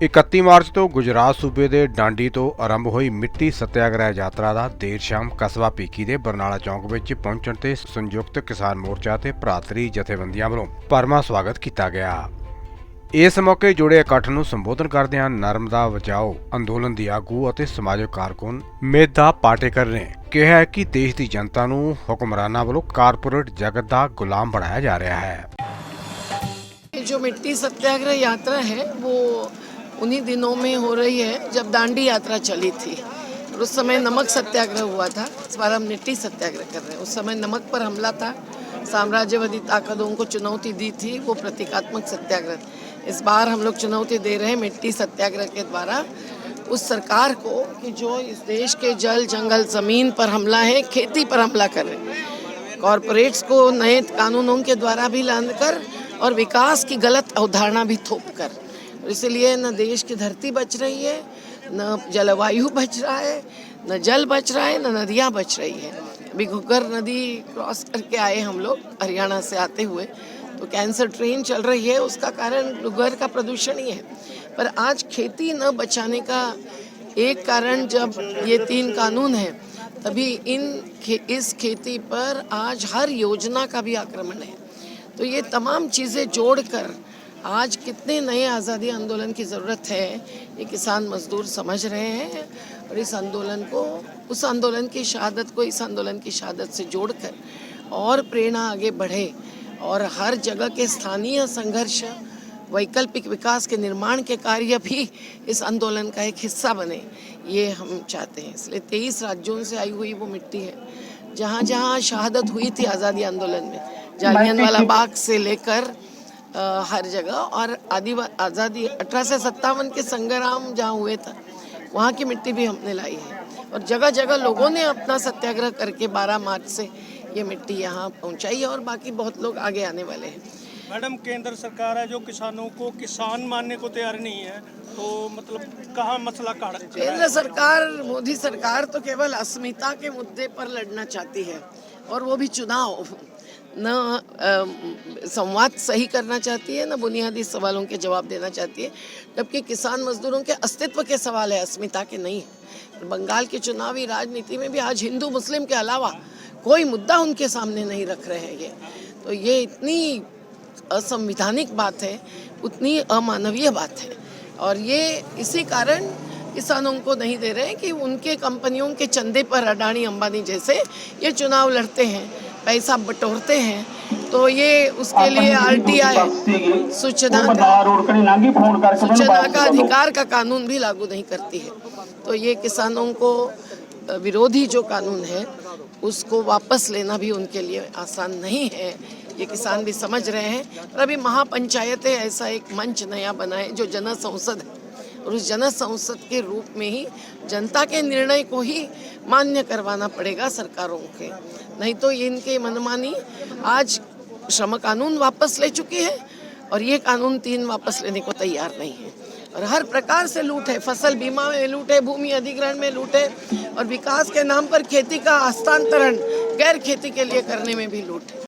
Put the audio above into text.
31 March ਤੋਂ ਗੁਜਰਾਤ ਸੂਬੇ ਦੇ ਡਾਂਡੀ ਤੋਂ ਆਰੰਭ ਹੋਈ ਮਿੱਟੀ ਸੱਤਿਆਗ੍ਰਹਿ ਯਾਤਰਾ ਦਾ ਦੇਰ ਸ਼ਾਮ ਕਸਬਾ ਭੀਖੀ ਦੇ ਬਰਨਾਲਾ ਚੌਂਕ ਵਿੱਚ ਪਹੁੰਚਣ ਤੇ ਸੰਯੁਕਤ ਕਿਸਾਨ ਮੋਰਚਾ ਤੇ ਭਰਾਤਰੀ ਜਥੇਬੰਦੀਆਂ ਵੱਲੋਂ ਭਰਵਾਂ ਸਵਾਗਤ ਕੀਤਾ ਗਿਆ। ਇਸ ਮੌਕੇ ਜੁੜੇ ਇਕੱਠ ਨੂੰ ਸੰਬੋਧਨ ਕਰਦਿਆਂ ਨਰਮਦਾ ਬਚਾਓ ਅੰਦੋਲਨ ਦੀ ਆਗੂ ਅਤੇ ਸਮਾਜਿਕ ਕਾਰਕੁਨ ਮੇਧਾ ਪਾਟੇਕਰ ਨੇ ਕਿਹਾ ਕਿ ਦੇਸ਼ ਦੀ ਜਨਤਾ ਨੂੰ ਹੁਕਮਰਾਨਾਂ ਵੱਲੋਂ ਕਾਰਪੋਰੇਟ ਜਗਤ ਦਾ ਗੁਲਾਮ ਬਣਾਇਆ ਜਾ ਰਿਹਾ ਹੈ। जो मिट्टी सत्याग्रह यात्रा है वो उन्हीं दिनों में हो रही है जब दांडी यात्रा चली थी और उस समय नमक सत्याग्रह हुआ था। इस बार हम मिट्टी सत्याग्रह कर रहे हैं। उस समय नमक पर हमला था, साम्राज्यवादी ताकतों को चुनौती दी थी, वो प्रतीकात्मक सत्याग्रह। इस बार हम लोग चुनौती दे रहे हैं मिट्टी सत्याग्रह के द्वारा उस सरकार को कि जो इस देश के जल जंगल ज़मीन पर हमला है, खेती पर हमला कर रहे हैं, कॉरपोरेट्स को नए कानूनों के द्वारा भी लाकर और विकास की गलत अवधारणा भी थोप कर। इसलिए न देश की धरती बच रही है, न जलवायु बच रहा है, न जल बच रहा है, न नदियाँ बच रही है। अभी घुग्गर नदी क्रॉस करके आए हम लोग हरियाणा से आते हुए, तो कैंसर ट्रेन चल रही है, उसका कारण घुग्गर का प्रदूषण ही है। पर आज खेती न बचाने का एक कारण जब ये 3 कानून हैं, तभी इस खेती पर आज हर योजना का भी आक्रमण है। तो ये तमाम चीज़ें जोड़कर आज कितने नए आज़ादी आंदोलन की ज़रूरत है ये किसान मजदूर समझ रहे हैं और इस आंदोलन को उस आंदोलन की शहादत को इस आंदोलन की शहादत से जोड़कर और प्रेरणा आगे बढ़े और हर जगह के स्थानीय संघर्ष वैकल्पिक विकास के निर्माण के कार्य भी इस आंदोलन का एक हिस्सा बने, ये हम चाहते हैं। इसलिए 23 राज्यों से आई हुई वो मिट्टी है जहाँ जहाँ शहादत हुई थी आज़ादी आंदोलन में, जालियनवाला बाग से लेकर हर जगह, और आज़ादी 1857 के संग्राम जहाँ हुए था वहाँ की मिट्टी भी हमने लाई है और जगह जगह लोगों ने अपना सत्याग्रह करके 12 मार्च से ये मिट्टी यहाँ पहुँचाई है और बाकी बहुत लोग आगे आने वाले हैं। मैडम, केंद्र सरकार है जो किसानों को किसान मानने को तैयार नहीं है, तो मतलब कहाँ मसला काढ़? केंद्र सरकार, मोदी सरकार तो केवल अस्मिता के मुद्दे पर लड़ना चाहती है और वो भी चुनाव, न संवाद सही करना चाहती है, न बुनियादी सवालों के जवाब देना चाहती है, जबकि किसान मजदूरों के अस्तित्व के सवाल है, अस्मिता के नहीं है। बंगाल की चुनावी राजनीति में भी आज हिंदू मुस्लिम के अलावा कोई मुद्दा उनके सामने नहीं रख रहे हैं। तो ये इतनी असंवैधानिक बात है, उतनी अमानवीय बात है और ये इसी कारण किसानों को नहीं दे रहे हैं कि उनके कंपनियों के चंदे पर अडानी अंबानी जैसे ये चुनाव लड़ते हैं, पैसा बटोरते हैं। तो ये उसके लिए आरटीआई सूचना का अधिकार का कानून भी लागू नहीं करती है। तो ये किसानों को विरोधी जो कानून है उसको वापस लेना भी उनके लिए आसान नहीं है, ये किसान भी समझ रहे हैं। और अभी महापंचायतें ऐसा एक मंच नया बना है जो जन संसद है और उस जन संसद के रूप में ही जनता के निर्णय को ही मान्य करवाना पड़ेगा सरकारों के, नहीं तो इनके मनमानी आज श्रम कानून वापस ले चुकी है और ये कानून 3 वापस लेने को तैयार नहीं है। और हर प्रकार से लूट है, फसल बीमा में लूट है, भूमि अधिग्रहण में लूट है और विकास के नाम पर खेती का हस्तांतरण गैर खेती के लिए करने में भी लूट है।